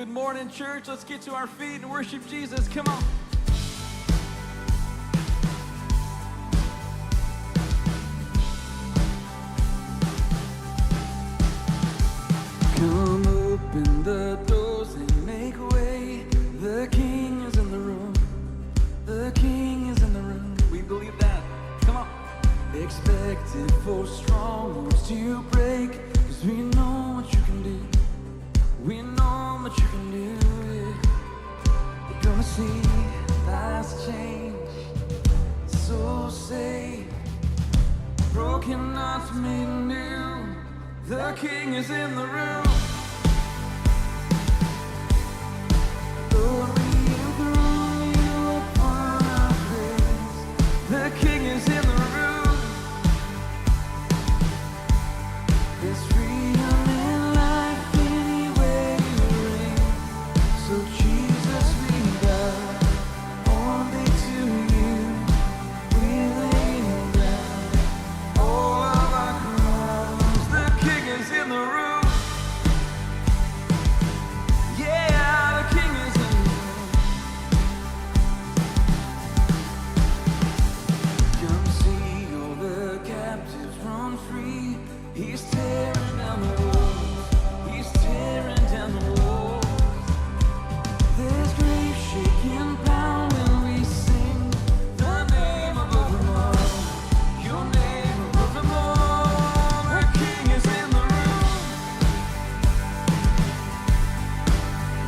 Good morning, church. Let's get to our feet and worship Jesus. Come on. Come open the doors and make way. The King is in the room. The King is in the room. We believe that. Come on. Expected for strongholds to break, 'cause we know what you can do. We know what you can do. We're gonna see lives change, souls saved, broken hearts made new. The King is in the room. Lord, we enthrone you upon our praise. The King is in the room. There's freedom in life anywhere you reign. So Jesus, we bow only to you. We're laying down all of our crowns. The King is in the room. Yeah, the King is in the room. Come see all the captives run free. He's tearing down the walls. He's tearing down the walls. There's grief shaking power when we sing the name above them all. Your name above them all. The King is in the room.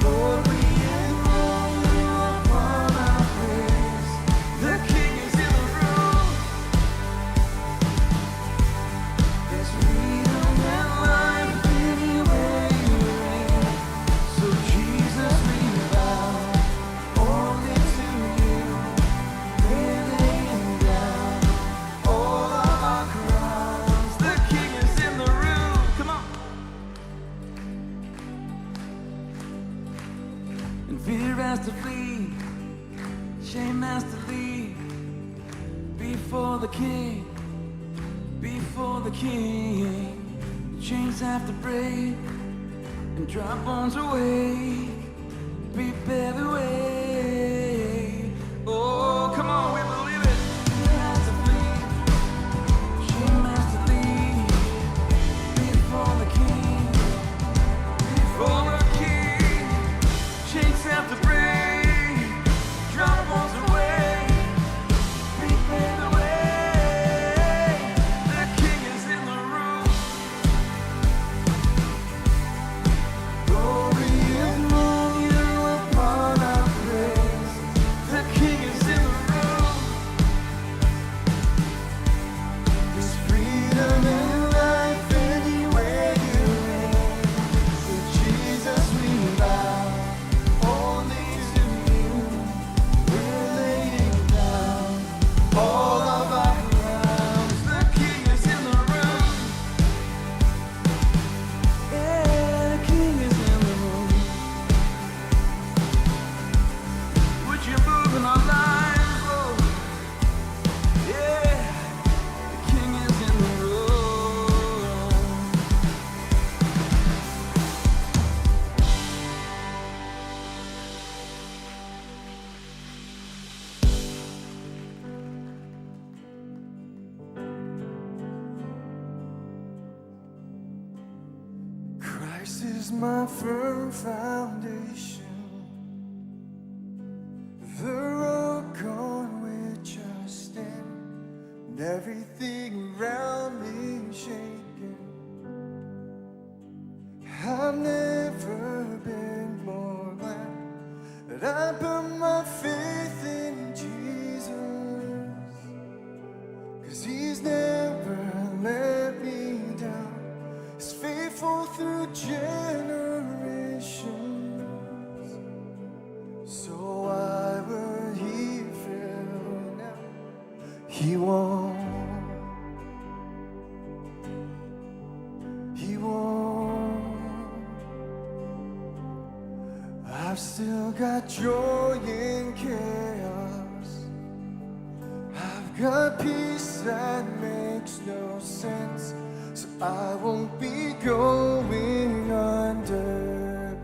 Lord, we enthrone you upon our praise. The King is in the room. There's freedom and life anywhere you reign. So Jesus, we bow only to you. We're laying down all of our crowns. The King is in the room. Come on. And fear has to flee, shame has to leave. Before the King, before the King, the chains have to break and dry bones awake. Prepare the way. Oh, come on, we believe it. Fear has to flee, shame has to leave. Before the King, before the King, chains have to break, dry bones away. Prepare the way. The King is in the room. Glory enthrone you upon our praise. The King is in the room. There's freedom in life anywhere you reign. So Jesus, we bow only to you. We're laying down all of our crowns. The King is in the room. Yeah, the King is in the room. Would you move in our lives, Lord? Yeah, the King is in the room. Christ is my firm foundation, the rock on which I stand, and everything around me shaking. I've never been more glad that I put my faith in Jesus, 'cause he's never let me down. He's faithful through generations. So why would he fail now? He won't. He won't. I've still got joy in chaos. I've got peace that makes no sense. So I won't be going under.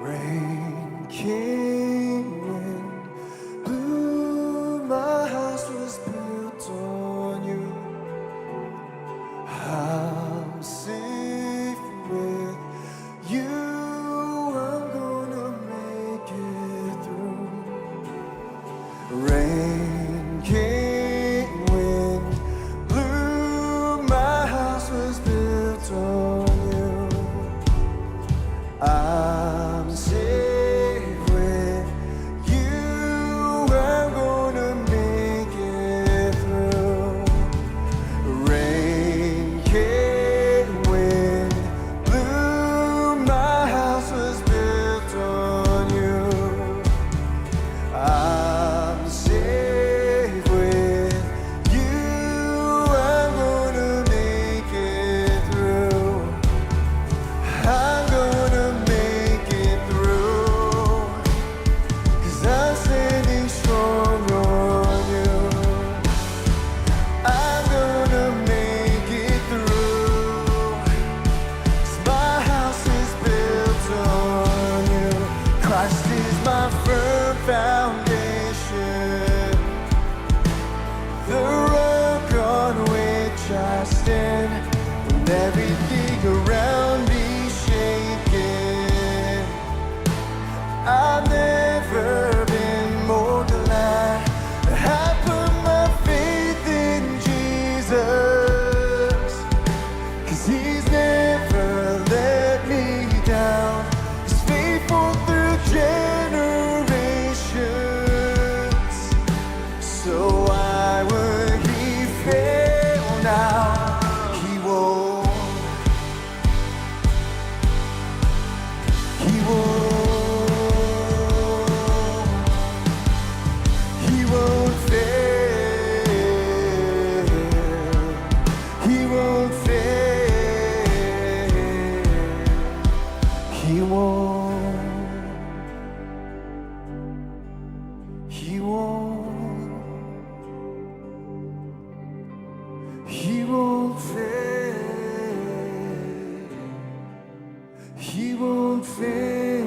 Rain came, wind blew, my house was built on you. I'm safe with you. I'm gonna make it through. Rain came, wind blew, my house was built on you. I'm safe with you. I'm gonna make it through. Rain came, wind blew, my house was built on you. I'm safe with you. I'm gonna make it through. I'm gonna make it through. 'Cause I'm standing strong on you. I'm gonna make it through. 'Cause my house is built on you. Christ is my firm foundation, the rock on which I stand. When everything around me shaking, I've never been more glad that I put my faith in Jesus. 'Cause he's never let me down. He's faithful through generations. So why would he fail now? He won't. He won't. He won't fail. He won't fail. He won't. He won't. He won't fail. He won't fail.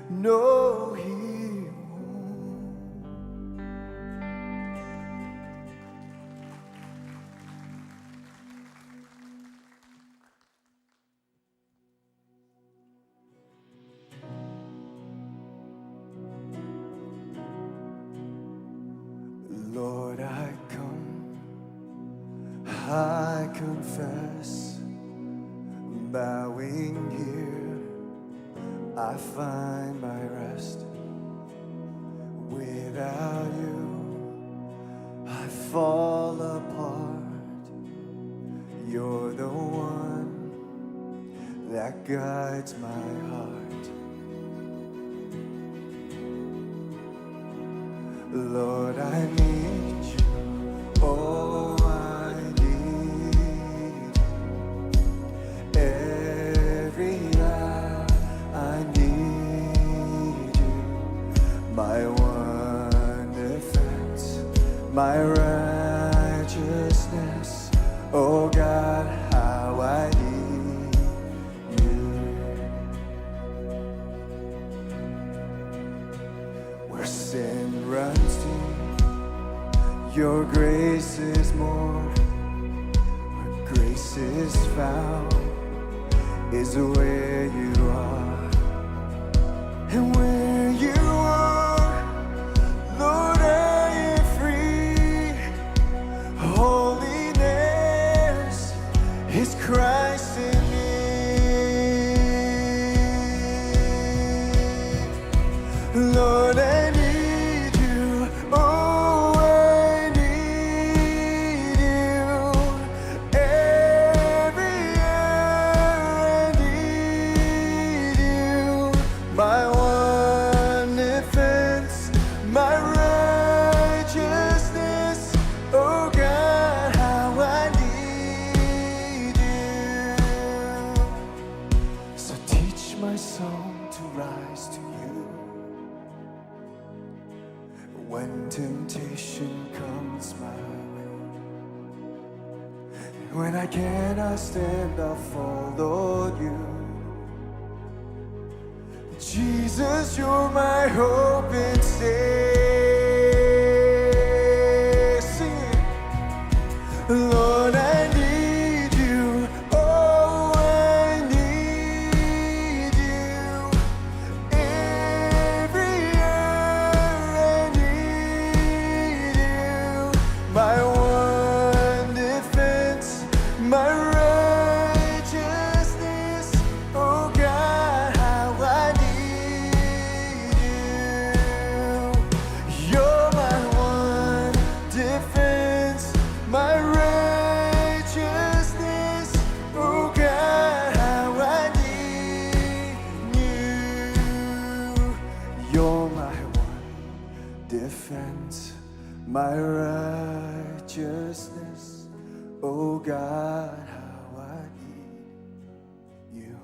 No, he won't. Lord, I come, I confess, bowing here, I find my rest. Without you, I fall apart. You're the one that guides my heart. Lord, I need you. Oh, I need every hour. I need you. My one defense, my righteousness. Oh God, how I need you. Where sin runs deep, your grace is more. Where grace is found is where you are. And where you are, Lord, I am free. Holiness is Christ in me. Lord, I need you. Oh, I need you. Every hour I need you. My one defense, my righteousness. Oh God, how I need you. So teach my soul to rise to you. When temptation comes my way, when I cannot stand, I'll follow you. Jesus, you're my hope and stay. Sing it. Lord, I need you. Oh, I need you. Every hour I need you. My one defense, my righteousness. Oh God, how I need you. You're my one defense, my righteousness. Oh God, how I need you. You're my one defense, my righteousness. Oh God, how I need you.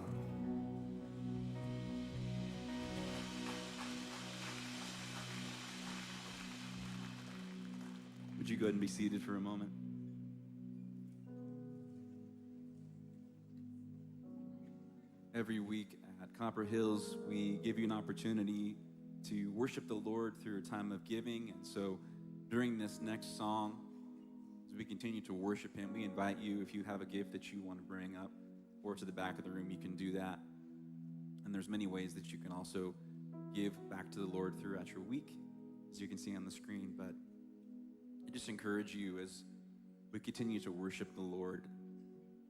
Would you go ahead and be seated for a moment? Every week at Copper Hills, we give you an opportunity to worship the Lord through a time of giving. And so during this next song, as we continue to worship Him, we invite you, if you have a gift that you want to bring up or to the back of the room, you can do that. And there's many ways that you can also give back to the Lord throughout your week, as you can see on the screen. But I just encourage you, as we continue to worship the Lord,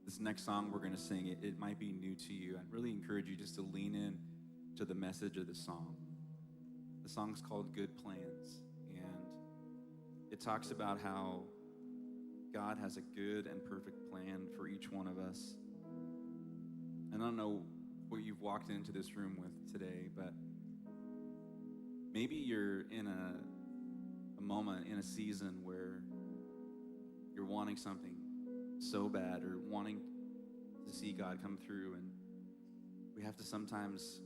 this next song we're going to sing, it might be new to you. I'd really encourage you just to lean in to the message of the song. The song's called Good Plans, and it talks about how God has a good and perfect plan for each one of us. And I don't know what you've walked into this room with today, but maybe you're in a moment, in a season where you're wanting something so bad, or wanting to see God come through, and we have to sometimes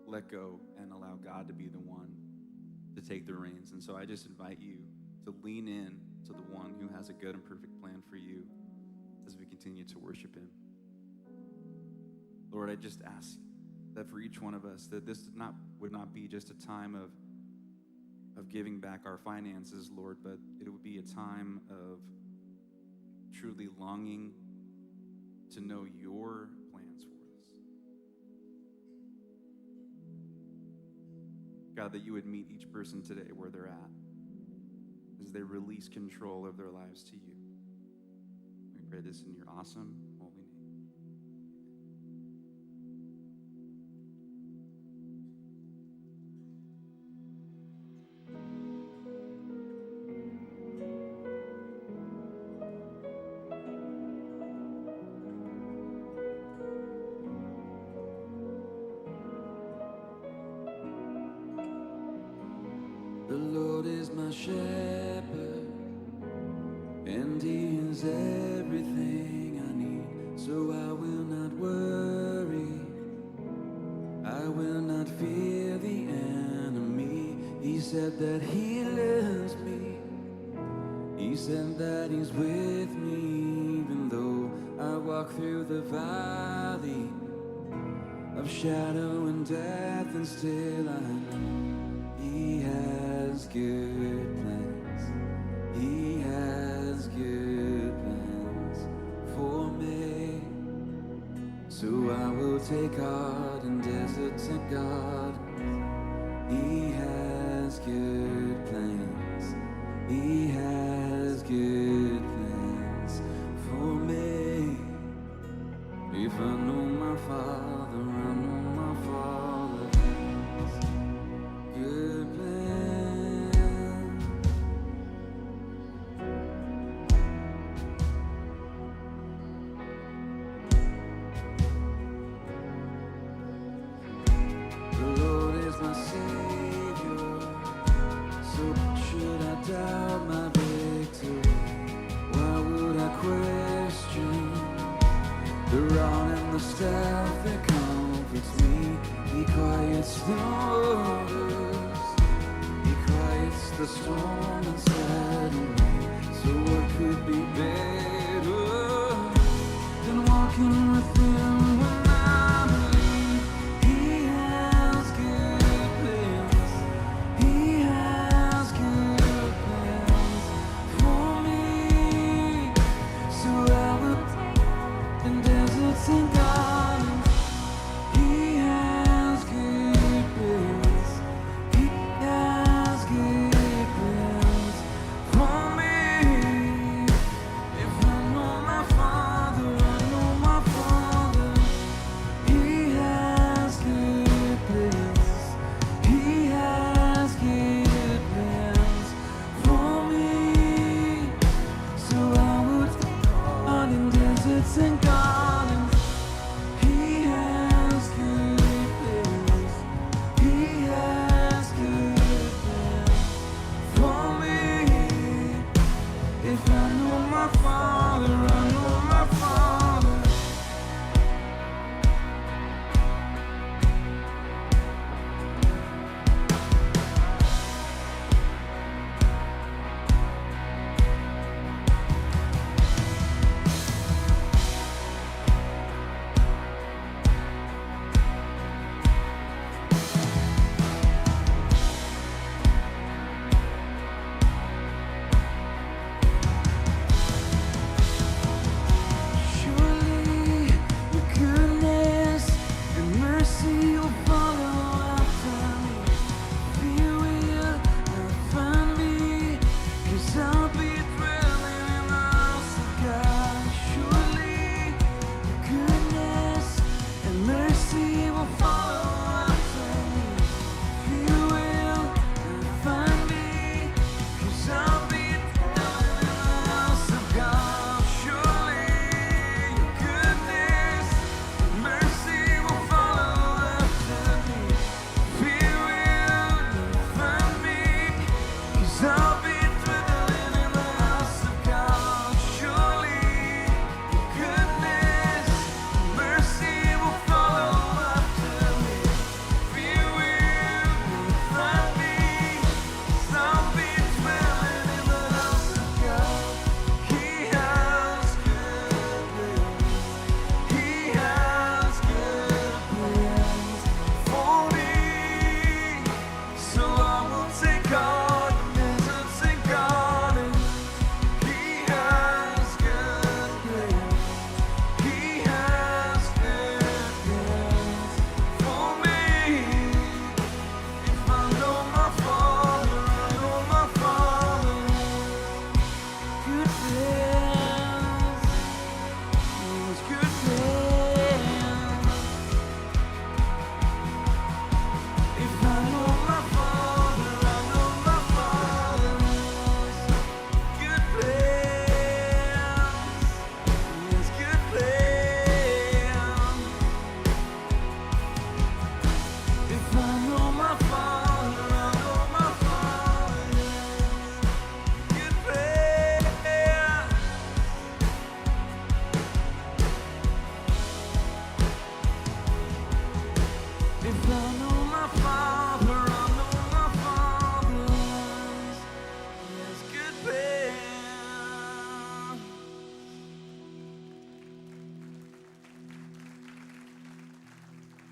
let go and allow God to be the one to take the reins. And so I just invite you to lean in to the one who has a good and perfect plan for you as we continue to worship Him. Lord, I just ask that for each one of us, that this would not be just a time of giving back our finances, Lord, but it would be a time of truly longing to know your plans for us. God, that you would meet each person today where they're at as they release control of their lives to you. We pray this in your awesome, holy name. The Lord is my shepherd, and He is everything I need. So I will not worry, I will not fear the enemy. He said that He loves me, He said that He's with me, even though I walk through the valley of shadow and death, and still I know He has good plans. He has good plans for me. So I will take heart in deserts and God. He has good plans. He has good plans for me. If I know my Father, I know my Father has good plans. The Lord is my Savior, so should I doubt my victory? Why would I question the rod and the staff that comforts me? He quiets the waters, He quiets the storm inside of me. So what could be better than walking with Him when I believe He has good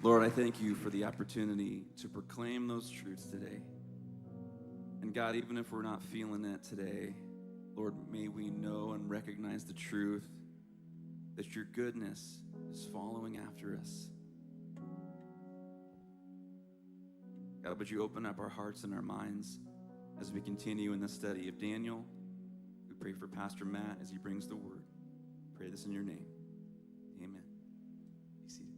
Lord, I thank you for the opportunity to proclaim those truths today. And God, even if we're not feeling it today, Lord, may we know and recognize the truth that your goodness is following after us. God, would you open up our hearts and our minds as we continue in the study of Daniel? We pray for Pastor Matt as he brings the word. Pray this in your name. Amen. Be seated.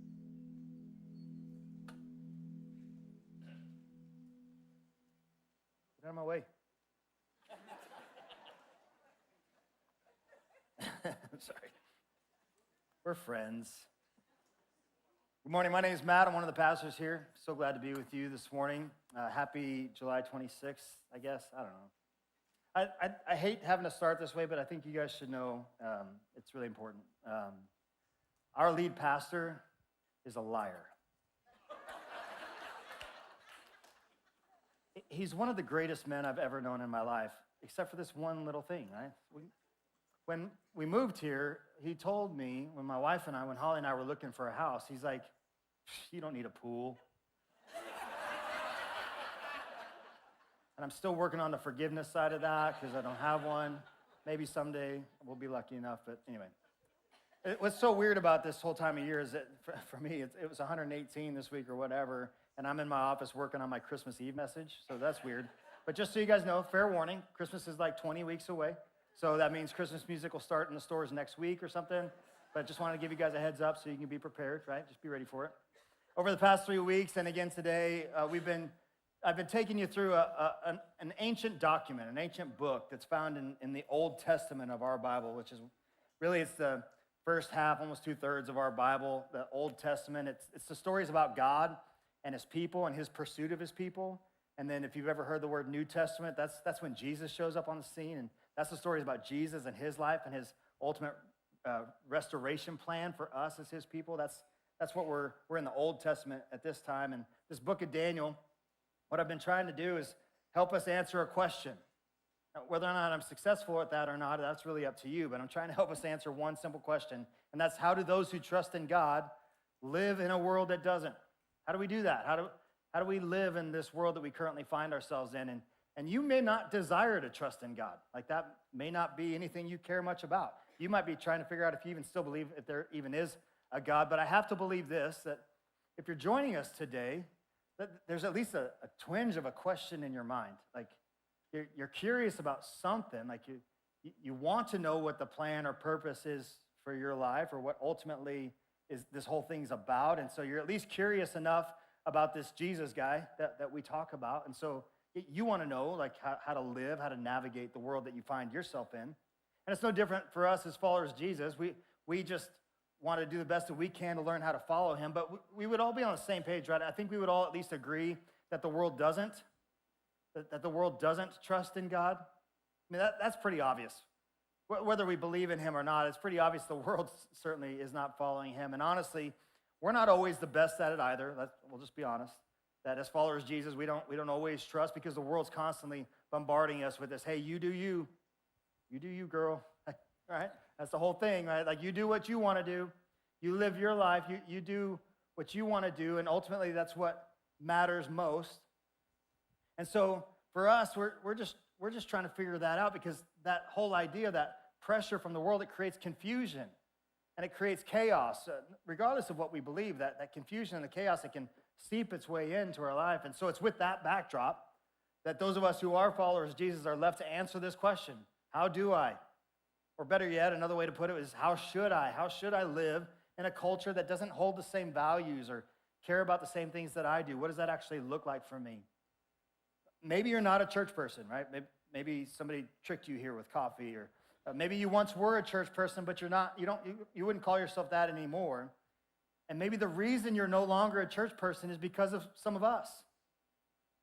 Get out of my way. I'm sorry. We're friends. Good morning. My name is Matt. I'm one of the pastors here. So glad to be with you this morning. Happy July 26th, I guess. I don't know. I hate having to start this way, but I think you guys should know it's really important. Our lead pastor is a liar. He's one of the greatest men I've ever known in my life, except for this one little thing, right? When we moved here, he told me, when Holly and I were looking for a house, he's like, you don't need a pool. And I'm still working on the forgiveness side of that because I don't have one. Maybe someday we'll be lucky enough, but anyway. What's so weird about this whole time of year is that for me, it was 118 this week or whatever, and I'm in my office working on my Christmas Eve message, so that's weird. But just so you guys know, fair warning, Christmas is like 20 weeks away. So that means Christmas music will start in the stores next week or something. But I just wanted to give you guys a heads up so you can be prepared, right? Just be ready for it. Over the past 3 weeks, and again today, I've been taking you through an ancient document, an ancient book that's found in the Old Testament of our Bible, which is really, it's the first half, almost 2/3 of our Bible, the Old Testament. It's the stories about God and his people and his pursuit of his people. And then if you've ever heard the word New Testament, that's when Jesus shows up on the scene. And that's the stories about Jesus and his life and his ultimate restoration plan for us as his people. That's what we're in the Old Testament at this time. And this book of Daniel, what I've been trying to do is help us answer a question. Now, whether or not I'm successful at that or not, that's really up to you. But I'm trying to help us answer one simple question. And that's, how do those who trust in God live in a world that doesn't? How do we do that? How do we live in this world that we currently find ourselves in? And you may not desire to trust in God. Like, that may not be anything you care much about. You might be trying to figure out if you even still believe if there even is a God. But I have to believe this, that if you're joining us today, that there's at least a twinge of a question in your mind. Like, you're curious about something. Like, you want to know what the plan or purpose is for your life, or what ultimately is this whole thing's about. And so you're at least curious enough about this Jesus guy that we talk about. And so you want to know, like, how to live, how to navigate the world that you find yourself in. And it's no different for us as followers of Jesus. We just want to do the best that we can to learn how to follow him. But we would all be on the same page, right? I think we would all at least agree that the world doesn't, that the world doesn't trust in God. I mean, that's pretty obvious. Whether we believe in him or not, it's pretty obvious the world certainly is not following him. And honestly, we're not always the best at it either. We'll just be honest. That as followers of Jesus, we don't always trust, because the world's constantly bombarding us with this, hey, you do you. You do you, girl. Right? That's the whole thing, right? Like, you do what you want to do. You live your life. You do what you want to do, and ultimately that's what matters most. And so for us, we're just trying to figure that out, because that whole idea, that pressure from the world, it creates confusion and it creates chaos. Regardless of what we believe, that confusion and the chaos, it can seep its way into our life. And so it's with that backdrop that those of us who are followers of Jesus are left to answer this question: how do I? Or better yet, another way to put it is, how should I? How should I live in a culture that doesn't hold the same values or care about the same things that I do? What does that actually look like for me? Maybe you're not a church person, right? Maybe somebody tricked you here with coffee, or maybe you once were a church person, but you're not. You wouldn't call yourself that anymore. And maybe the reason you're no longer a church person is because of some of us.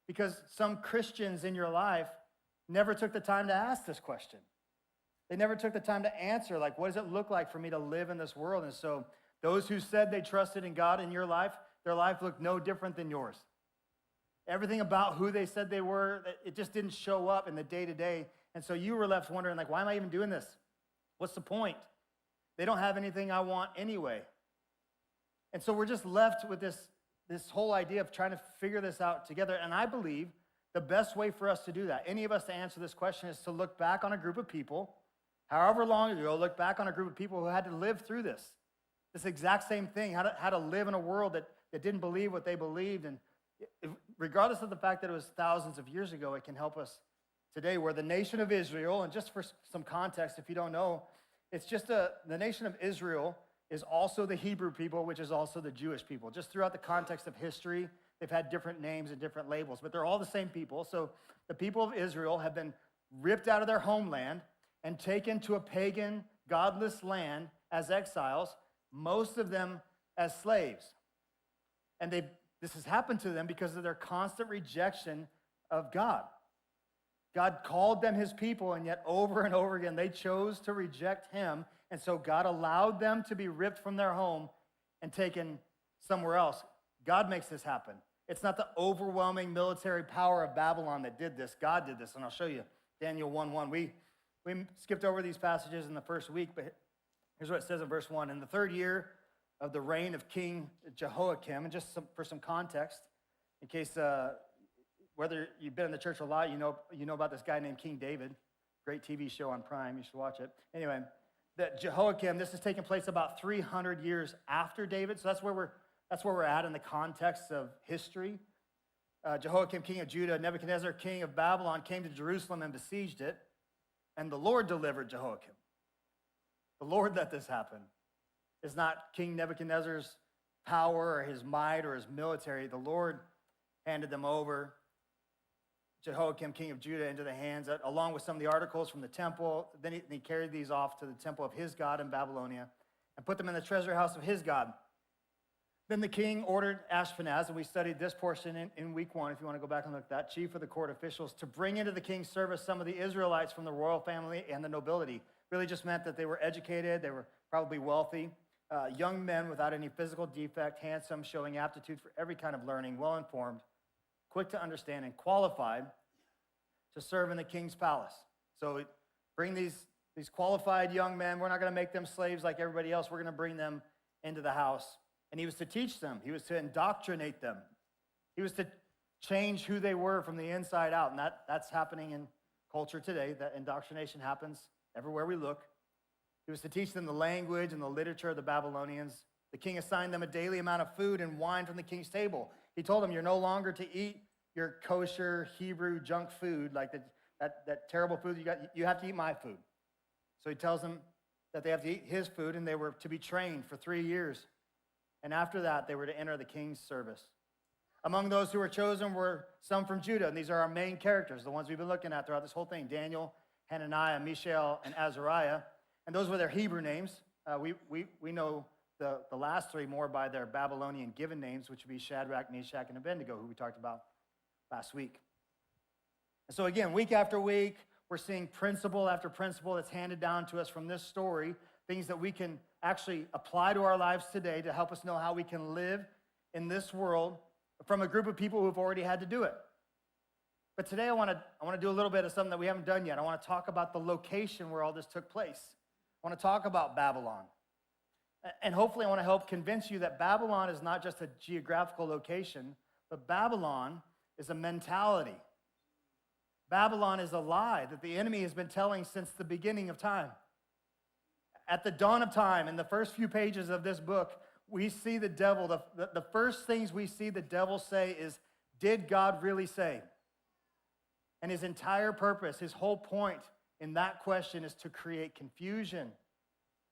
Because some Christians in your life never took the time to ask this question. They never took the time to answer, like, what does it look like for me to live in this world? And so those who said they trusted in God in your life, their life looked no different than yours. Everything about who they said they were, it just didn't show up in the day-to-day. And so you were left wondering, like, why am I even doing this? What's the point? They don't have anything I want anyway. And so we're just left with this this whole idea of trying to figure this out together. And I believe the best way for us to do that, any of us to answer this question, is to look back on a group of people, however long ago, look back on a group of people who had to live through this exact same thing, how to live in a world that didn't believe what they believed. And regardless of the fact that it was thousands of years ago, it can help us today, where the nation of Israel, and just for some context, if you don't know, it's just the nation of Israel is also the Hebrew people, which is also the Jewish people. Just throughout the context of history, they've had different names and different labels, but they're all the same people. So the people of Israel have been ripped out of their homeland and taken to a pagan, godless land as exiles, most of them as slaves. And this has happened to them because of their constant rejection of God. God called them his people, and yet over and over again, they chose to reject him. And so God allowed them to be ripped from their home and taken somewhere else. God makes this happen. It's not the overwhelming military power of Babylon that did this. God did this, and I'll show you. Daniel 1:1. We skipped over these passages in the first week, but here's what it says in verse 1. In the third year of the reign of King Jehoiakim, and just for some context, in case whether you've been in the church a lot, you know about this guy named King David. Great TV show on Prime. You should watch it. Anyway, that Jehoiakim, this is taking place about 300 years after David. So that's where we're at in the context of history. Jehoiakim, king of Judah, Nebuchadnezzar, king of Babylon, came to Jerusalem and besieged it. And the Lord delivered Jehoiakim. The Lord let this happen. It's not King Nebuchadnezzar's power or his might or his military. The Lord handed them over, Jehoiakim, king of Judah, into the hands, along with some of the articles from the temple. Then he carried these off to the temple of his God in Babylonia and put them in the treasure house of his God. Then the king ordered Ashpenaz, and we studied this portion in week 1, if you want to go back and look at that, chief of the court officials, to bring into the king's service some of the Israelites from the royal family and the nobility. Really just meant that they were educated, they were probably wealthy, young men without any physical defect, handsome, showing aptitude for every kind of learning, well-informed, quick to understand, and qualified to serve in the king's palace. So bring these qualified young men. We're not going to make them slaves like everybody else. We're going to bring them into the house. And he was to teach them. He was to indoctrinate them. He was to change who they were from the inside out. And that's happening in culture today. That indoctrination happens everywhere we look. He was to teach them the language and the literature of the Babylonians. The king assigned them a daily amount of food and wine from the king's table. He told them, you're no longer to eat your kosher Hebrew junk food, like that terrible food you got. You have to eat my food. So he tells them that they have to eat his food, and they were to be trained for 3 years. And after that, they were to enter the king's service. Among those who were chosen were some from Judah, and these are our main characters, the ones we've been looking at throughout this whole thing: Daniel, Hananiah, Mishael, and Azariah. And those were their Hebrew names. We know the last three more by their Babylonian given names, which would be Shadrach, Meshach, and Abednego, who we talked about last week. And so again, week after week, we're seeing principle after principle that's handed down to us from this story, things that we can actually apply to our lives today to help us know how we can live in this world from a group of people who've already had to do it. But today I want to do a little bit of something that we haven't done yet. I want to talk about the location where all this took place. I want to talk about Babylon. And hopefully I want to help convince you that Babylon is not just a geographical location, but Babylon is a mentality. Babylon is a lie that the enemy has been telling since the beginning of time. At the dawn of time, in the first few pages of this book, we see the devil, the first things we see the devil say is, did God really say? And his entire purpose, his whole point in that question is to create confusion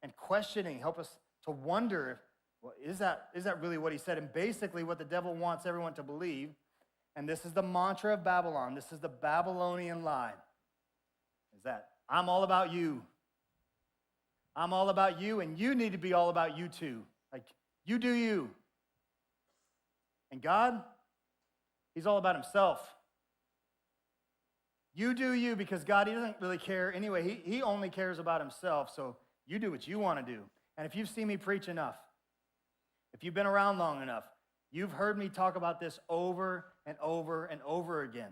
and questioning, help us to wonder, well, is that really what he said? And basically what the devil wants everyone to believe, and this is the mantra of Babylon, this is the Babylonian lie, is that I'm all about you. I'm all about you, and you need to be all about you too. Like, you do you. And God, he's all about himself. You do you, because God, he doesn't really care anyway. He only cares about himself, so you do what you want to do. And if you've seen me preach enough, if you've been around long enough, you've heard me talk about this over and over and over again.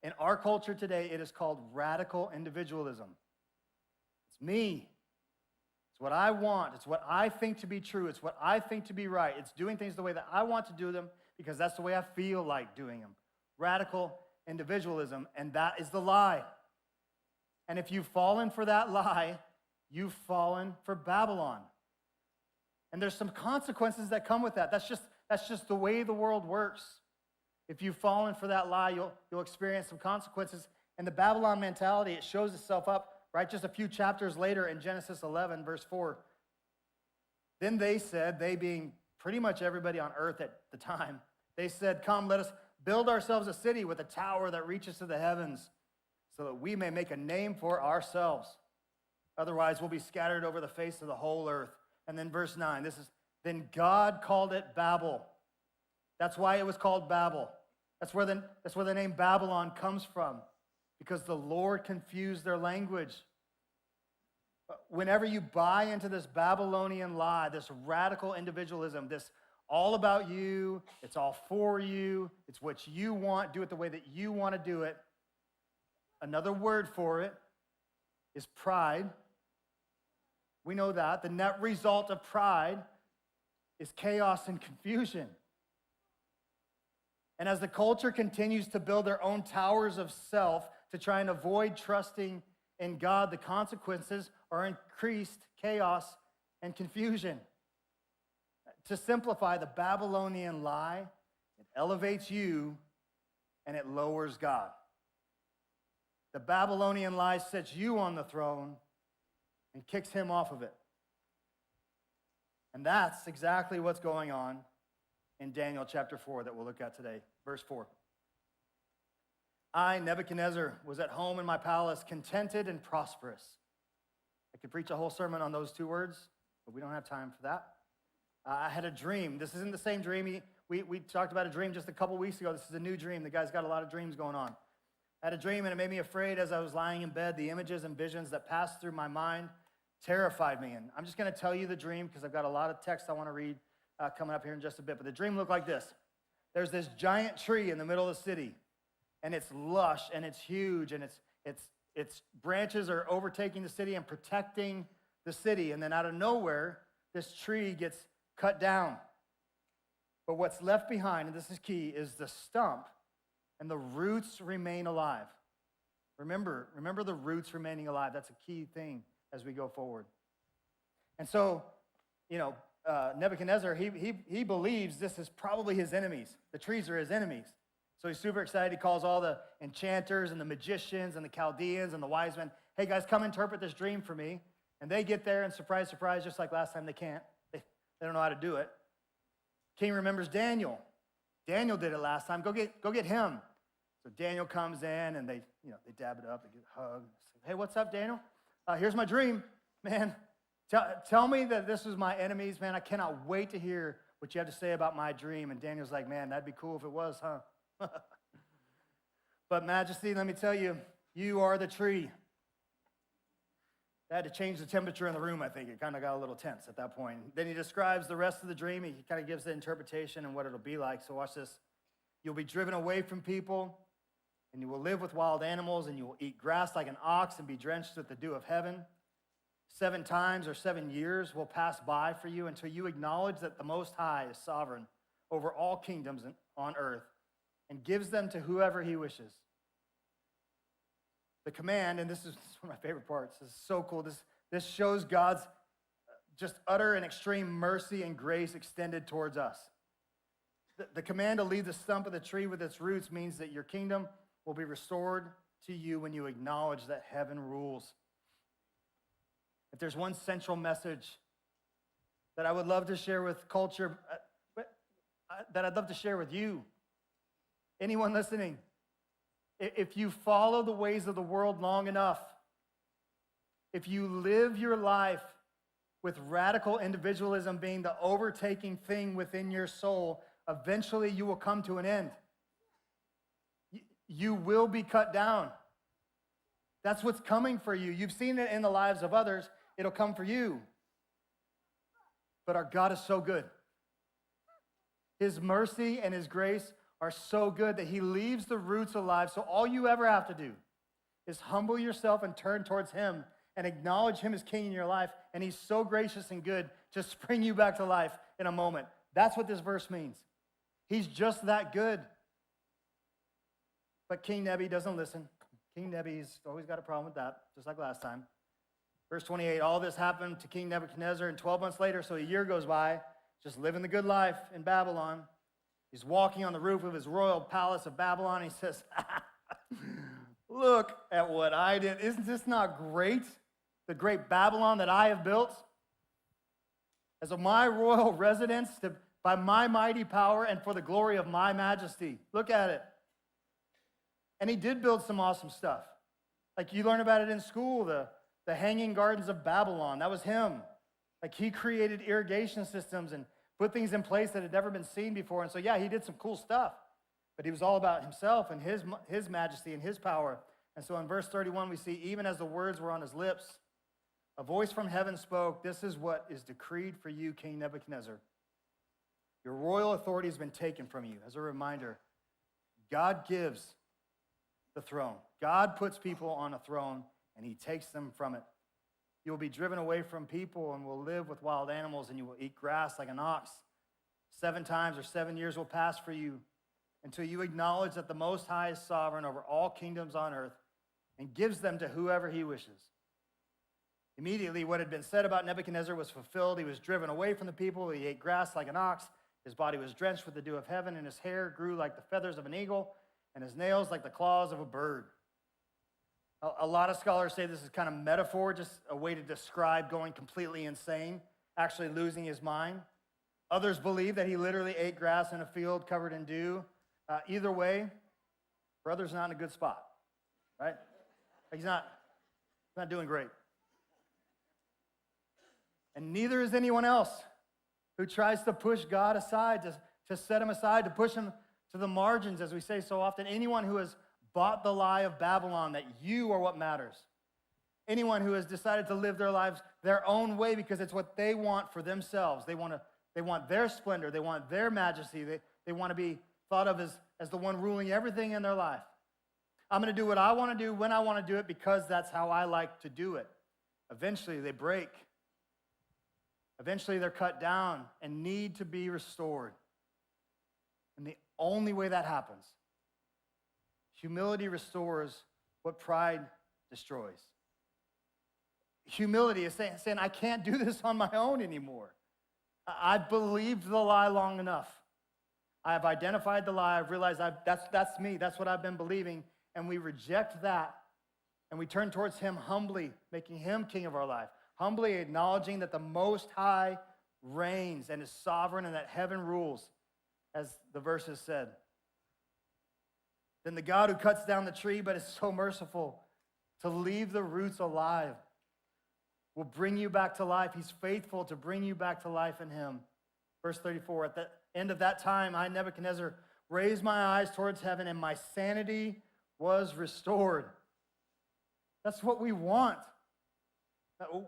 In our culture today, it is called radical individualism. It's me. It's what I want. It's what I think to be true. It's what I think to be right. It's doing things the way that I want to do them because that's the way I feel like doing them. Radical individualism, and that is the lie. And if you've fallen for that lie, you've fallen for Babylon. And there's some consequences that come with that. That's just the way the world works. If you've fallen for that lie, you'll experience some consequences. And the Babylon mentality, it shows itself up right just a few chapters later in Genesis 11, verse 4. Then they said, they being pretty much everybody on earth at the time, they said, come, let us build ourselves a city with a tower that reaches to the heavens so that we may make a name for ourselves. Otherwise, we'll be scattered over the face of the whole earth. And then verse 9, then God called it Babel. That's why it was called Babel. That's where the name Babylon comes from, because the Lord confused their language. Whenever you buy into this Babylonian lie, this radical individualism, this all about you, it's all for you, it's what you want, do it the way that you want to do it. Another word for it is pride. We know that. The net result of pride is chaos and confusion. And as the culture continues to build their own towers of self to try and avoid trusting in God, the consequences are increased chaos and confusion. To simplify, the Babylonian lie, it elevates you and it lowers God. The Babylonian lie sets you on the throne and kicks him off of it. And that's exactly what's going on in Daniel chapter 4 that we'll look at today. Verse 4. I, Nebuchadnezzar, was at home in my palace, contented and prosperous. I could preach a whole sermon on those two words, but we don't have time for that. I had a dream. This isn't the same dream. We talked about a dream just a couple weeks ago. This is a new dream. The guy's got a lot of dreams going on. I had a dream, and it made me afraid as I was lying in bed. The images and visions that passed through my mind terrified me. And I'm just going to tell you the dream because I've got a lot of text I want to read coming up here in just a bit. But the dream looked like this. There's this giant tree in the middle of the city, and it's lush, and it's huge, and its branches are overtaking the city and protecting the city. And then out of nowhere, this tree gets cut down. But what's left behind, and this is key, is the stump, and the roots remain alive. Remember the roots remaining alive. That's a key thing as we go forward. And so, Nebuchadnezzar, he believes this is probably his enemies. The trees are his enemies. So he's super excited. He calls all the enchanters and the magicians and the Chaldeans and the wise men, hey guys, come interpret this dream for me. And they get there, and surprise, surprise, just like last time, they can't. They don't know how to do it. King remembers Daniel. Daniel did it last time. Go get him. So Daniel comes in, and they dab it up, they get a hug. Hey, what's up, Daniel? Here's my dream, man. Tell me that this was my enemies, man. I cannot wait to hear what you have to say about my dream. And Daniel's like, man, that'd be cool if it was, huh? But Majesty, let me tell you, you are the tree. I had to change the temperature in the room, I think. It kind of got a little tense at that point. Then he describes the rest of the dream. He kind of gives the interpretation and what it'll be like. So watch this. You'll be driven away from people, and you will live with wild animals, and you will eat grass like an ox and be drenched with the dew of heaven. 7 times or 7 years will pass by for you until you acknowledge that the Most High is sovereign over all kingdoms on earth and gives them to whoever he wishes. The command, and this is one of my favorite parts, this is so cool. This shows God's just utter and extreme mercy and grace extended towards us. The command to leave the stump of the tree with its roots means that your kingdom will be restored to you when you acknowledge that heaven rules. If there's one central message that I would love to share with culture, that I'd love to share with you, anyone listening, if you follow the ways of the world long enough, if you live your life with radical individualism being the overtaking thing within your soul, eventually you will come to an end. You will be cut down. That's what's coming for you. You've seen it in the lives of others. It'll come for you. But our God is so good. His mercy and his grace are so good that he leaves the roots alive. So all you ever have to do is humble yourself and turn towards him. and acknowledge him as king in your life, and he's so gracious and good to spring you back to life in a moment. That's what this verse means. He's just that good. But King Nebi doesn't listen. King Nebi's always got a problem with that, just like last time. Verse 28, all this happened to King Nebuchadnezzar, and 12 months later, so a year goes by, just living the good life in Babylon. He's walking on the roof of his royal palace of Babylon. He says, look at what I did. Isn't this not great? The great Babylon that I have built as my royal residence by my mighty power and for the glory of my majesty. Look at it. And he did build some awesome stuff. Like you learn about it in school, the Hanging Gardens of Babylon. That was him. Like he created irrigation systems and put things in place that had never been seen before. And so, yeah, he did some cool stuff. But he was all about himself and his majesty and his power. And so in verse 31, we see, even as the words were on his lips, a voice from heaven spoke, this is what is decreed for you, King Nebuchadnezzar. Your royal authority has been taken from you. As a reminder, God gives the throne. God puts people on a throne, and he takes them from it. You will be driven away from people and will live with wild animals, and you will eat grass like an ox. 7 times or 7 years will pass for you until you acknowledge that the Most High is sovereign over all kingdoms on earth and gives them to whoever he wishes. Immediately, what had been said about Nebuchadnezzar was fulfilled. He was driven away from the people. He ate grass like an ox. His body was drenched with the dew of heaven, and his hair grew like the feathers of an eagle, and his nails like the claws of a bird. A lot of scholars say this is kind of metaphor, just a way to describe going completely insane, actually losing his mind. Others believe that he literally ate grass in a field covered in dew. Either way, brother's not in a good spot, right? He's not doing great. And neither is anyone else who tries to push God aside, to set him aside, to push him to the margins, as we say so often. Anyone who has bought the lie of Babylon, that you are what matters. Anyone who has decided to live their lives their own way because it's what they want for themselves. They want their splendor. They want their majesty. They want to be thought of as the one ruling everything in their life. I'm going to do what I want to do when I want to do it because that's how I like to do it. Eventually, they break. Eventually, they're cut down and need to be restored. And the only way that happens, humility restores what pride destroys. Humility is saying, I can't do this on my own anymore. I've believed the lie long enough. I have identified the lie. I've realized that's me. That's what I've been believing. And we reject that. And we turn towards him humbly, making him king of our life. Humbly acknowledging that the Most High reigns and is sovereign and that heaven rules, as the verses said. Then the God who cuts down the tree but is so merciful to leave the roots alive will bring you back to life. He's faithful to bring you back to life in him. Verse 34, at the end of that time, I, Nebuchadnezzar, raised my eyes towards heaven and my sanity was restored. That's what we want.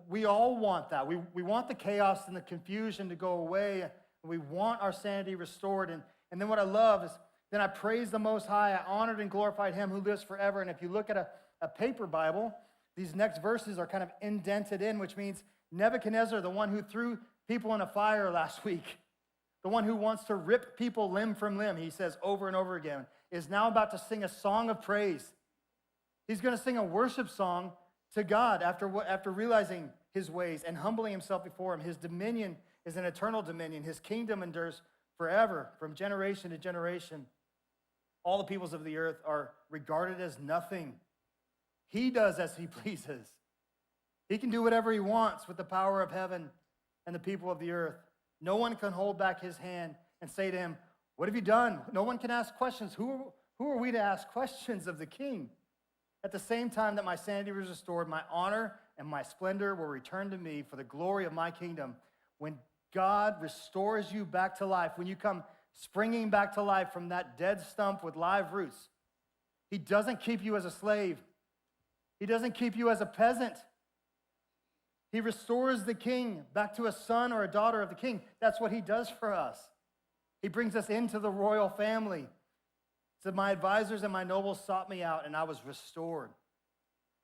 We all want that. We want the chaos and the confusion to go away. We want our sanity restored. And then what I love is, then I praised the Most High. I honored and glorified him who lives forever. And if you look at a paper Bible, these next verses are kind of indented in, which means Nebuchadnezzar, the one who threw people in a fire last week, the one who wants to rip people limb from limb, he says over and over again, is now about to sing a song of praise. He's going to sing a worship song to God after realizing his ways and humbling himself before him. His dominion is an eternal dominion. His kingdom endures forever, from generation to generation. All the peoples of the earth are regarded as nothing. He does as he pleases. He can do whatever he wants with the power of heaven and the people of the earth. No one can hold back his hand and say to him, what have you done? No one can ask questions. Who are we to ask questions of the king? At the same time that my sanity was restored, my honor and my splendor will return to me for the glory of my kingdom. When God restores you back to life, when you come springing back to life from that dead stump with live roots, he doesn't keep you as a slave. He doesn't keep you as a peasant. He restores the king back to a son or a daughter of the king. That's what he does for us. He brings us into the royal family. So my advisors and my nobles sought me out, and I was restored.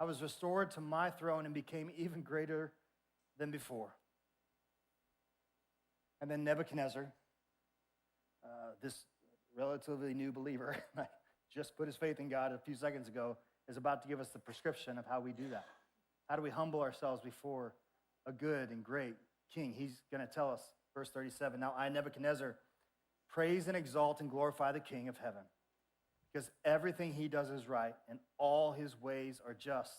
I was restored to my throne and became even greater than before. And then Nebuchadnezzar, this relatively new believer, just put his faith in God a few seconds ago, is about to give us the prescription of how we do that. How do we humble ourselves before a good and great king? He's going to tell us, verse 37, now I, Nebuchadnezzar, praise and exalt and glorify the King of heaven, because everything he does is right and all his ways are just.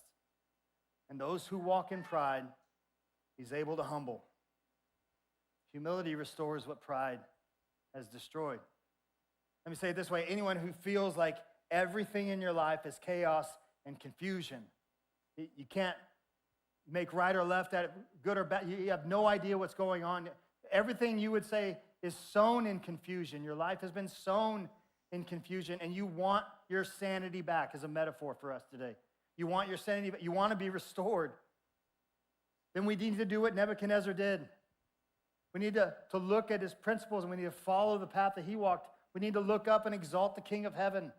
And those who walk in pride, he's able to humble. Humility restores what pride has destroyed. Let me say it this way. Anyone who feels like everything in your life is chaos and confusion, you can't make right or left at it, good or bad. You have no idea what's going on. Everything you would say is sown in confusion. Your life has been sown in confusion, and you want your sanity back, as a metaphor for us today. You want your sanity back. You want to be restored. Then we need to do what Nebuchadnezzar did. We need to look at his principles, and we need to follow the path that he walked. We need to look up and exalt the King of heaven.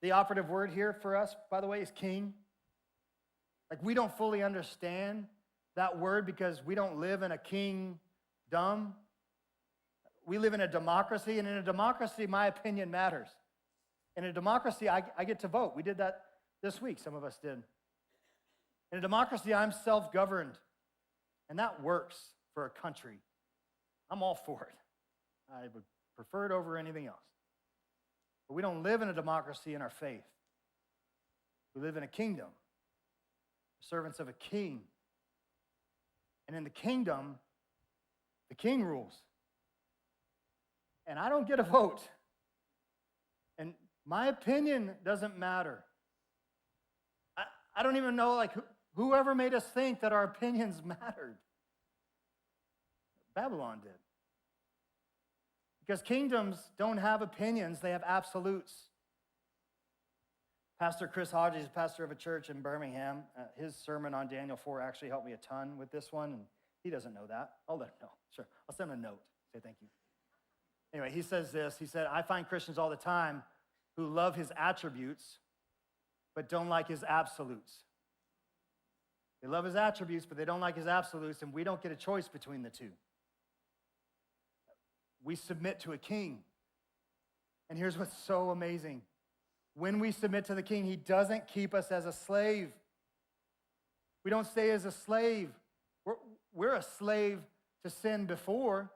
The operative word here for us, by the way, is king. Like, we don't fully understand that word because we don't live in a kingdom. We live in a democracy, and in a democracy, my opinion matters. In a democracy, I get to vote. We did that this week, some of us did. In a democracy, I'm self-governed, and that works for a country. I'm all for it. I would prefer it over anything else. But we don't live in a democracy in our faith. We live in a kingdom, servants of a king. And in the kingdom, the king rules. And I don't get a vote. And my opinion doesn't matter. I don't even know, like, whoever made us think that our opinions mattered. Babylon did. Because kingdoms don't have opinions, they have absolutes. Pastor Chris Hodges, pastor of a church in Birmingham, his sermon on Daniel 4 actually helped me a ton with this one, and he doesn't know that. I'll let him know. Sure. I'll send him a note. Say thank you. Anyway, he says this. He said, I find Christians all the time who love his attributes, but don't like his absolutes. They love his attributes, but they don't like his absolutes, and we don't get a choice between the two. We submit to a king. And here's what's so amazing. When we submit to the king, he doesn't keep us as a slave. We don't stay as a slave. We're a slave to sin before,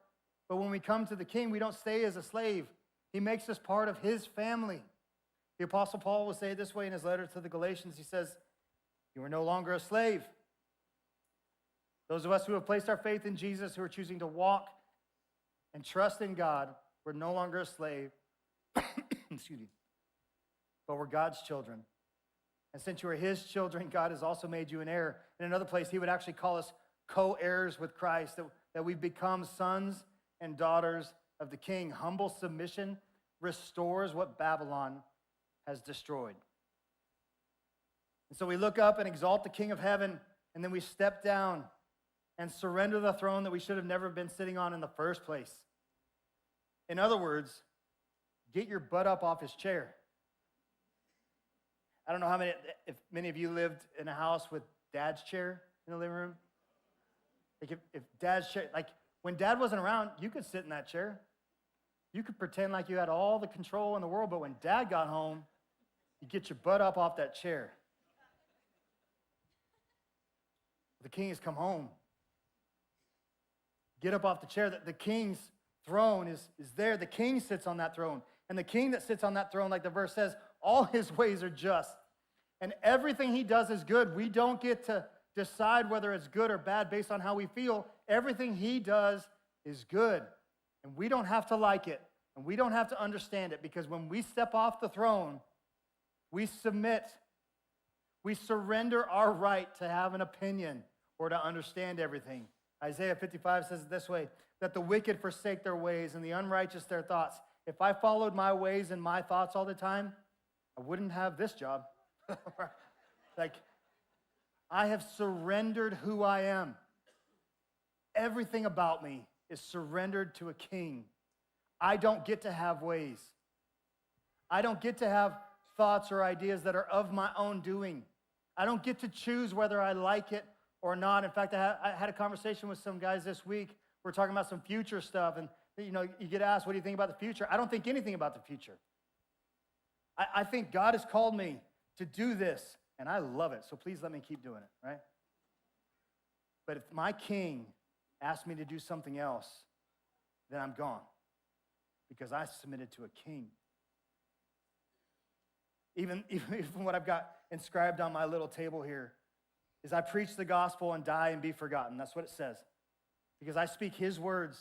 but when we come to the king, we don't stay as a slave. He makes us part of his family. The Apostle Paul will say it this way in his letter to the Galatians. He says, you are no longer a slave. Those of us who have placed our faith in Jesus, who are choosing to walk and trust in God, we're no longer a slave. Excuse me. But we're God's children. And since you are his children, God has also made you an heir. In another place, he would actually call us co-heirs with Christ, that we've become sons and daughters of the king. Humble submission restores what Babylon has destroyed. And so we look up and exalt the King of heaven, and then we step down and surrender the throne that we should have never been sitting on in the first place. In other words, get your butt up off his chair. I don't know if many of you lived in a house with dad's chair in the living room. Like if dad's chair, like when dad wasn't around, you could sit in that chair. You could pretend like you had all the control in the world, but when dad got home, you get your butt up off that chair. The king has come home. Get up off the chair. The king's throne is there. The king sits on that throne. And the king that sits on that throne, like the verse says, all his ways are just. And everything he does is good. We don't get to decide whether it's good or bad based on how we feel. Everything he does is good. And we don't have to like it. And we don't have to understand it, because when we step off the throne, we submit. We surrender our right to have an opinion or to understand everything. Isaiah 55 says it this way, that the wicked forsake their ways and the unrighteous their thoughts. If I followed my ways and my thoughts all the time, I wouldn't have this job. Like, I have surrendered who I am. Everything about me is surrendered to a king. I don't get to have ways. I don't get to have thoughts or ideas that are of my own doing. I don't get to choose whether I like it or not. In fact, I had a conversation with some guys this week. We're talking about some future stuff, and you get asked, what do you think about the future? I don't think anything about the future. I think God has called me to do this, and I love it, so please let me keep doing it, right? But if my king asked me to do something else, then I'm gone because I submitted to a king. Even what I've got inscribed on my little table here is I preach the gospel and die and be forgotten. That's what it says. Because I speak his words.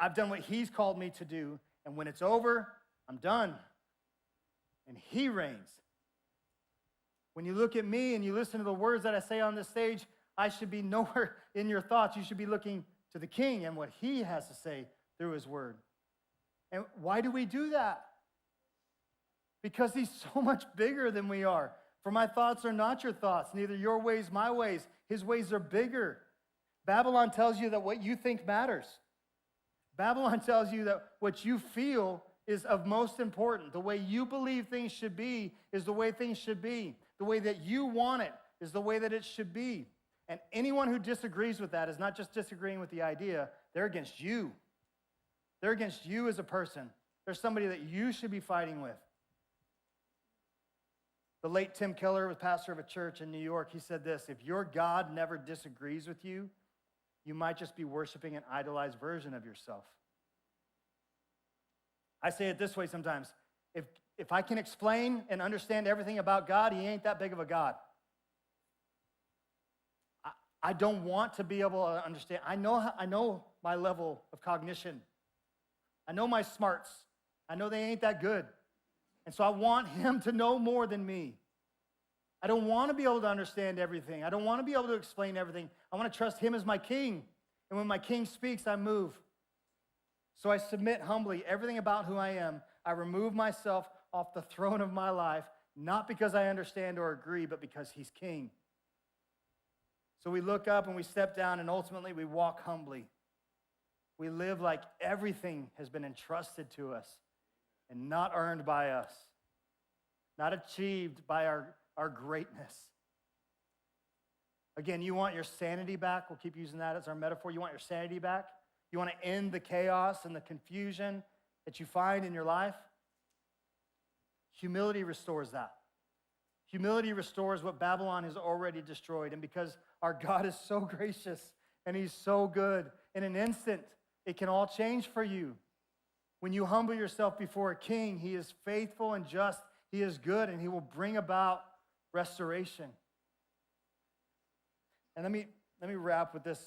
I've done what he's called me to do, and when it's over, I'm done. And he reigns. When you look at me and you listen to the words that I say on this stage, I should be nowhere in your thoughts. You should be looking to the king and what he has to say through his word. And why do we do that? Because he's so much bigger than we are. For my thoughts are not your thoughts, neither your ways, my ways. His ways are bigger. Babylon tells you that what you think matters. Babylon tells you that what you feel is of most important. The way you believe things should be is the way things should be. The way that you want it is the way that it should be. And anyone who disagrees with that is not just disagreeing with the idea, they're against you. They're against you as a person. They're somebody that you should be fighting with. The late Tim Keller was pastor of a church in New York. He said this: if your God never disagrees with you, you might just be worshiping an idolized version of yourself. I say it this way sometimes. If I can explain and understand everything about God, he ain't that big of a God. I don't want to be able to understand. I know my level of cognition. I know my smarts. I know they ain't that good. And so I want him to know more than me. I don't want to be able to understand everything. I don't want to be able to explain everything. I want to trust him as my king. And when my king speaks, I move. So I submit humbly everything about who I am. I remove myself off the throne of my life, not because I understand or agree, but because he's king. So we look up and we step down, and ultimately we walk humbly. We live like everything has been entrusted to us and not earned by us, not achieved by our greatness. Again, you want your sanity back. We'll keep using that as our metaphor. You want your sanity back? You want to end the chaos and the confusion that you find in your life? Humility restores that. Humility restores what Babylon has already destroyed. And because our God is so gracious and he's so good, in an instant, it can all change for you. When you humble yourself before a king, he is faithful and just. He is good, and he will bring about restoration. And let me wrap with this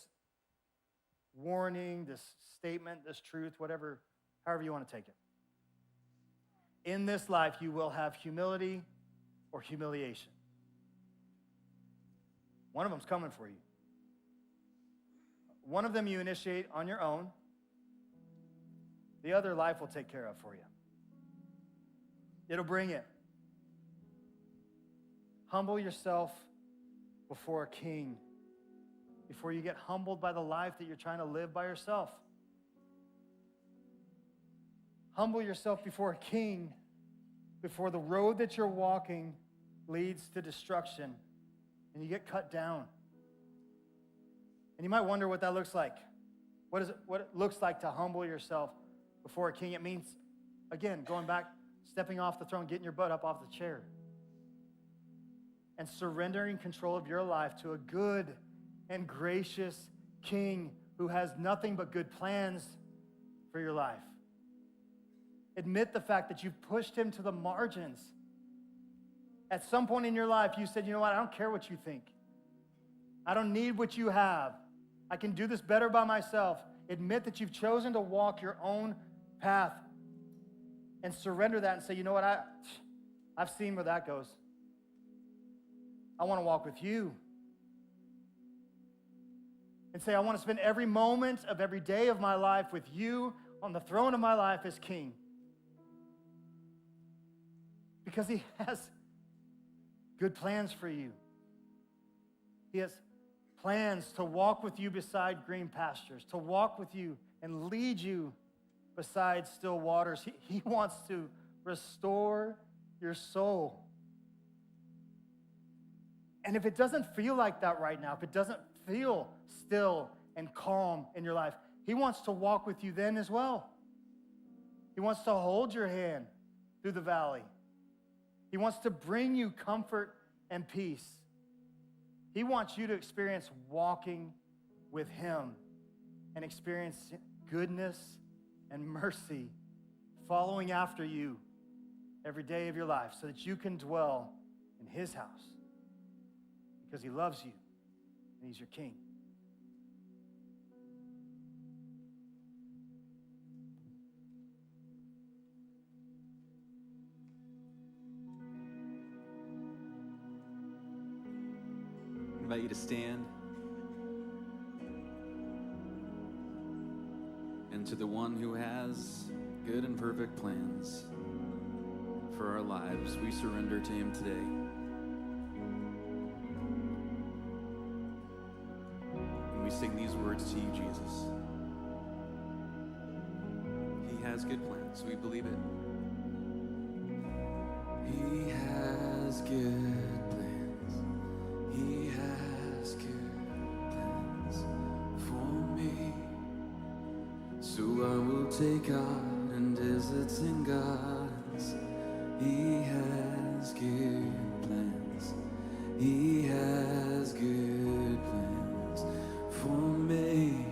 warning, this statement, this truth, however you want to take it. In this life, you will have humility or humiliation. One of them's coming for you. One of them you initiate on your own. The other, life will take care of for you. It'll bring it. Humble yourself before a king before you get humbled by the life that you're trying to live by yourself. Humble yourself before a king before the road that you're walking leads to destruction and you get cut down. And you might wonder what that looks like. What it looks like to humble yourself before a king. It means, again, going back, stepping off the throne, getting your butt up off the chair, and surrendering control of your life to a good and gracious king who has nothing but good plans for your life. Admit the fact that you've pushed him to the margins. At some point in your life, you said, you know what, I don't care what you think. I don't need what you have. I can do this better by myself. Admit that you've chosen to walk your own path and surrender that and say, you know what, I've seen where that goes. I want to walk with you. And say, I want to spend every moment of every day of my life with you on the throne of my life as king. Because he has good plans for you. He has plans to walk with you beside green pastures, to walk with you and lead you beside still waters. He wants to restore your soul. And if it doesn't feel like that right now, if it doesn't feel still and calm in your life, he wants to walk with you then as well. He wants to hold your hand through the valley. He wants to bring you comfort and peace. He wants you to experience walking with him and experience goodness and mercy following after you every day of your life so that you can dwell in his house because he loves you and he's your king. I invite you to stand. And to the one who has good and perfect plans for our lives, we surrender to him today. And we sing these words to you, Jesus. He has good plans. We believe it. He has good plans. He has good plans for me. So I will take God and visit in God's. He has good plans. He has good plans for me.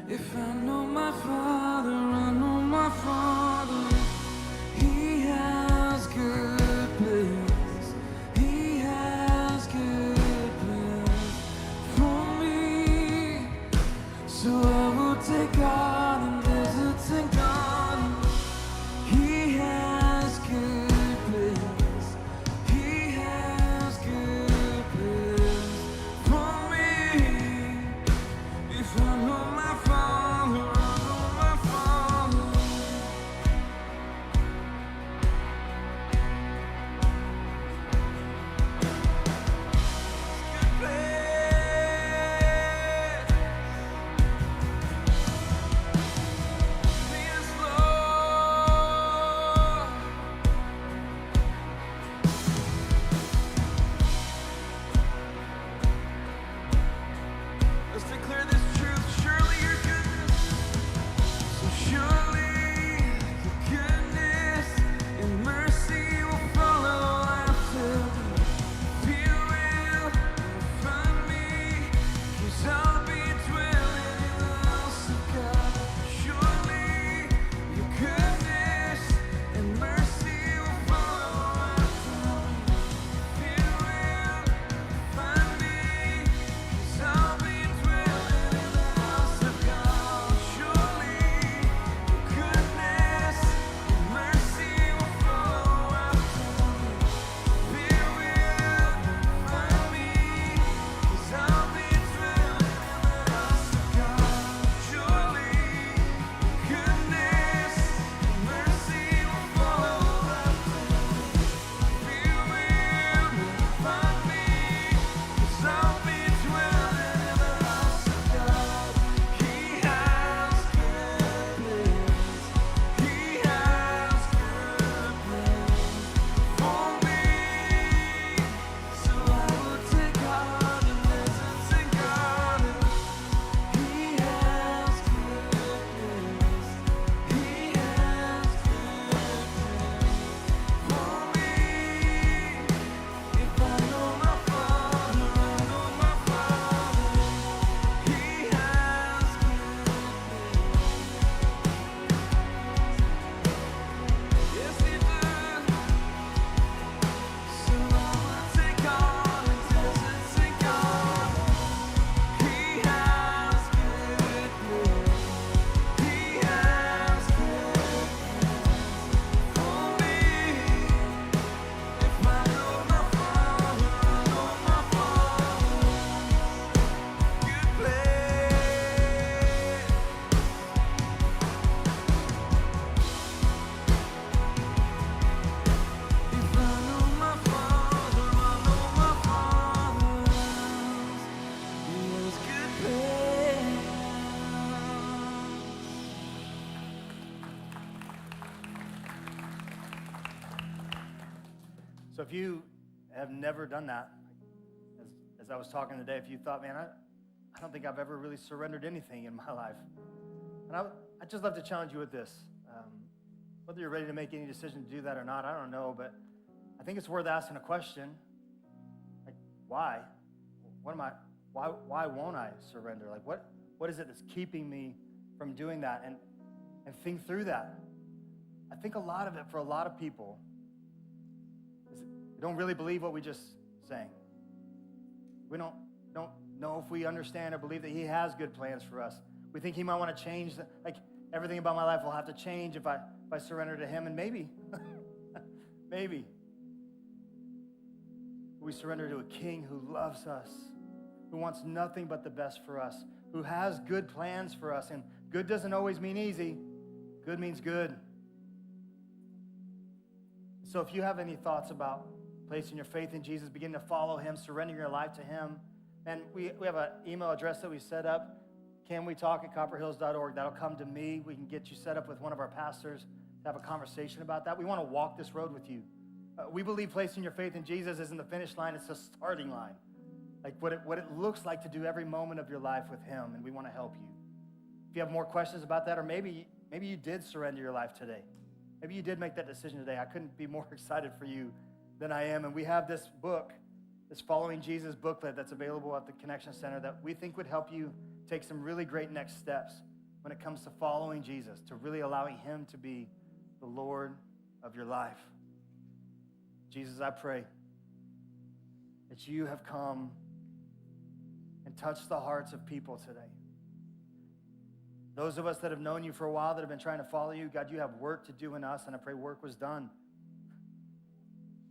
If I know my Father, I know my Father. He has good plans. He has good plans for me. So I will take God and visit in God. He has good plans. He has good plans for me. If I know my Father, I know my Father. Good plans. Yes, Lord. Let's declare this truth. Surely your goodness, so surely your goodness and mercy will follow after me. You will find me, 'cause I'll be dwelling in the house of God. Surely your goodness and mercy will follow after me. You will find me, 'cause I'll be dwelling in the house of God. Surely your goodness and mercy will follow after me. You will find me, 'cause I'll be dwelling in the house of God. Surely your goodness and mercy will follow after me. You will find me, 'cause I'll be dwelling in the house of God. He has good plans. He has good plans for me. So I will take God and visit in God. He has good plans. He has good plans for me. If I know my Father, I know my Father. He has good plans. Yes, he does. So I will take God and visit in God. He has good plans. He has good plans for me. If I know my Father, I know my Father. Good plans. If I know my Father, I know my Father. He has good plans. So if you have never done that, as I was talking today, if you thought, man, I don't think I've ever really surrendered anything in my life. And I'd just love to challenge you with this. Whether you're ready to make any decision to do that or not, I don't know, but I think it's worth asking a question. Like, why? Why won't I surrender? Like, what is it that's keeping me from doing that? And think through that. I think a lot of it for a lot of people is we don't really believe what we just sang. We don't know if we understand or believe that he has good plans for us. We think he might want to change, like everything about my life will have to change if I surrender to him. And maybe we surrender to a king who loves us, who wants nothing but the best for us, who has good plans for us. And good doesn't always mean easy. Good means good. So if you have any thoughts about placing your faith in Jesus, beginning to follow him, surrendering your life to him, and we have an email address that we set up, canwetalk@copperhills.org. That'll come to me. We can get you set up with one of our pastors to have a conversation about that. We want to walk this road with you. We believe placing your faith in Jesus isn't the finish line, it's the starting line. Like what it looks like to do every moment of your life with him, and we want to help you. If you have more questions about that, or maybe you did surrender your life today. Maybe you did make that decision today. I couldn't be more excited for you than I am. And we have this book, this Following Jesus booklet that's available at the Connection Center that we think would help you take some really great next steps when it comes to following Jesus, to really allowing him to be the Lord of your life. Jesus, I pray that you have come and touched the hearts of people today. Those of us that have known you for a while, that have been trying to follow you, God, you have work to do in us, and I pray work was done.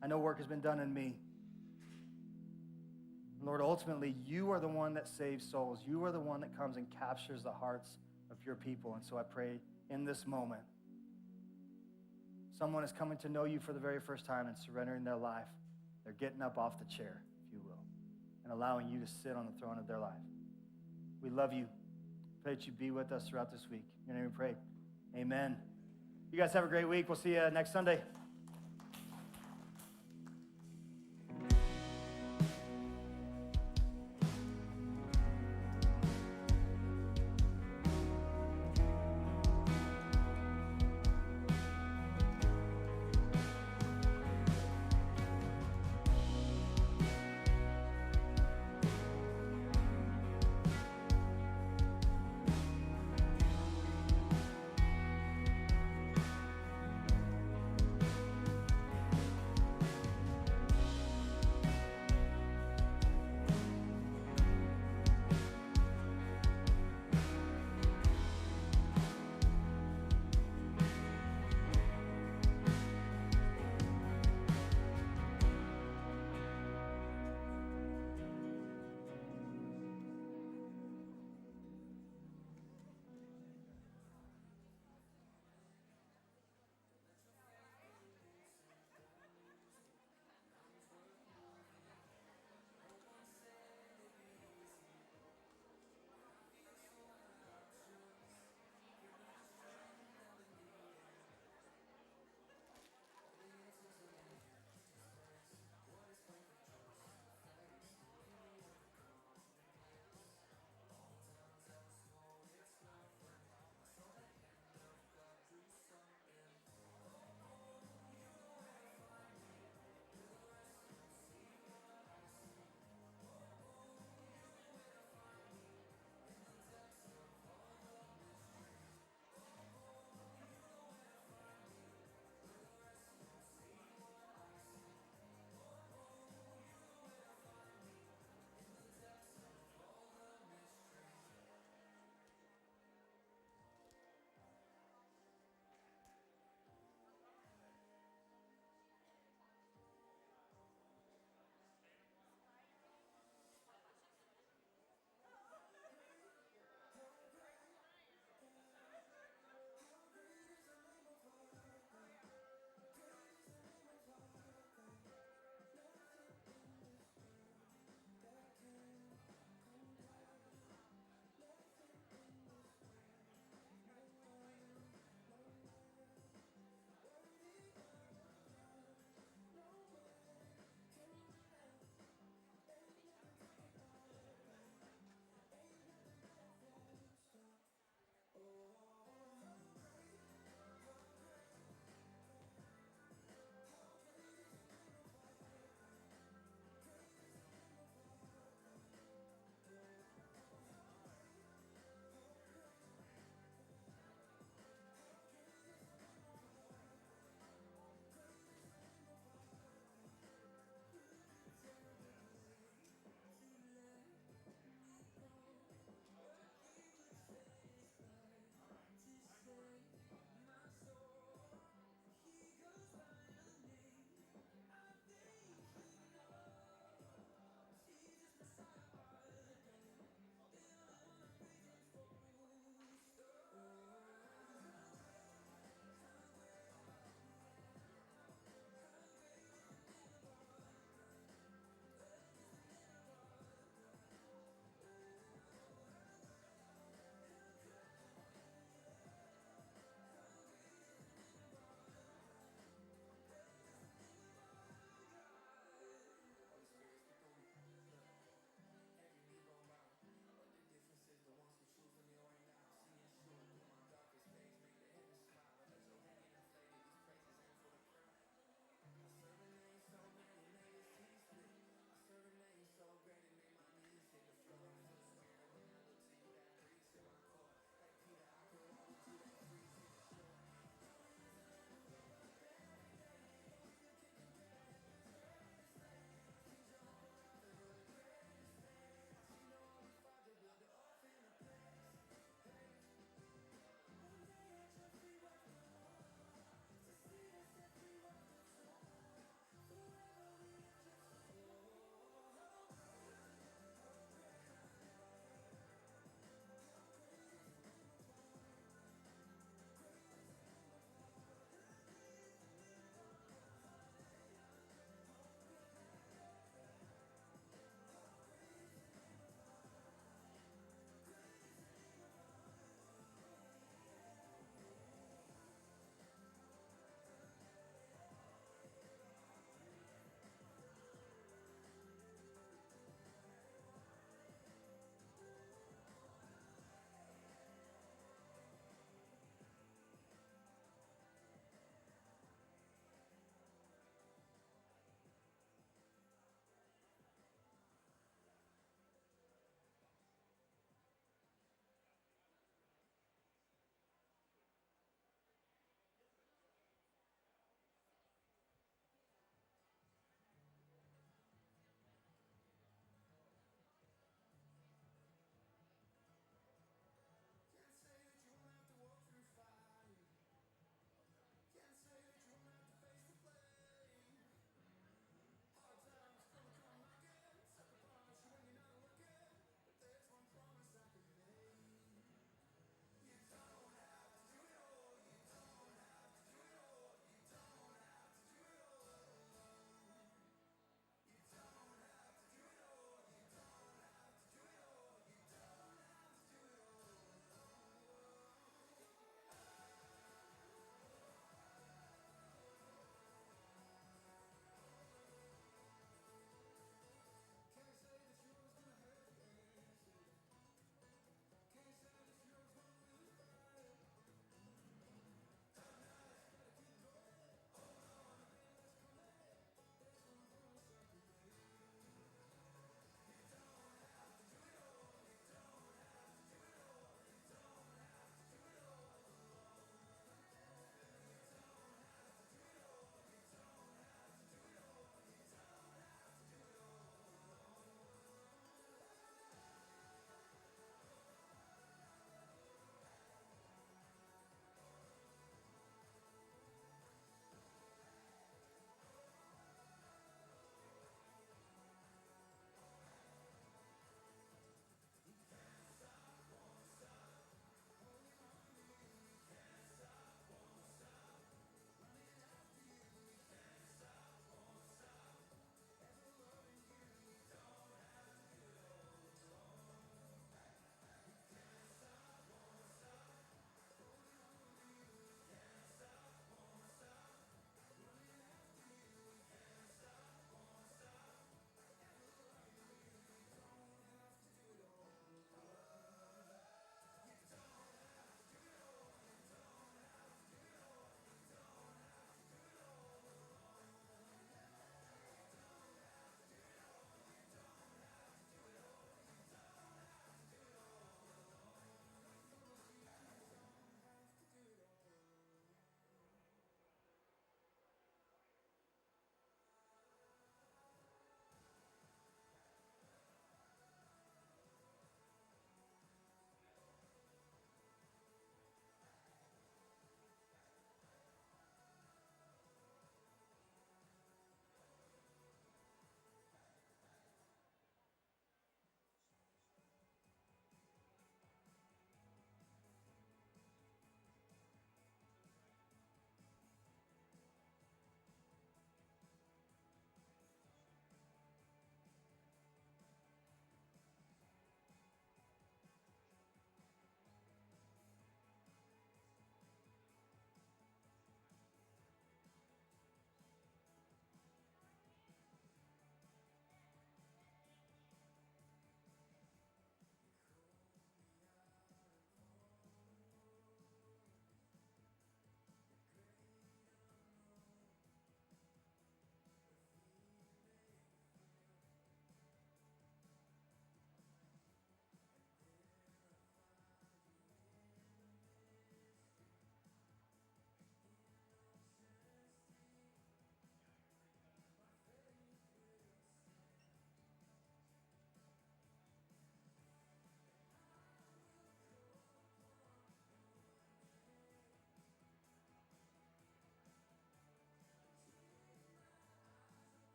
I know work has been done in me. Lord, ultimately, you are the one that saves souls. You are the one that comes and captures the hearts of your people. And so I pray in this moment, someone is coming to know you for the very first time and surrendering their life. They're getting up off the chair, if you will, and allowing you to sit on the throne of their life. We love you. Pray that you be with us throughout this week. In your name we pray. Amen. You guys have a great week. We'll see you next Sunday.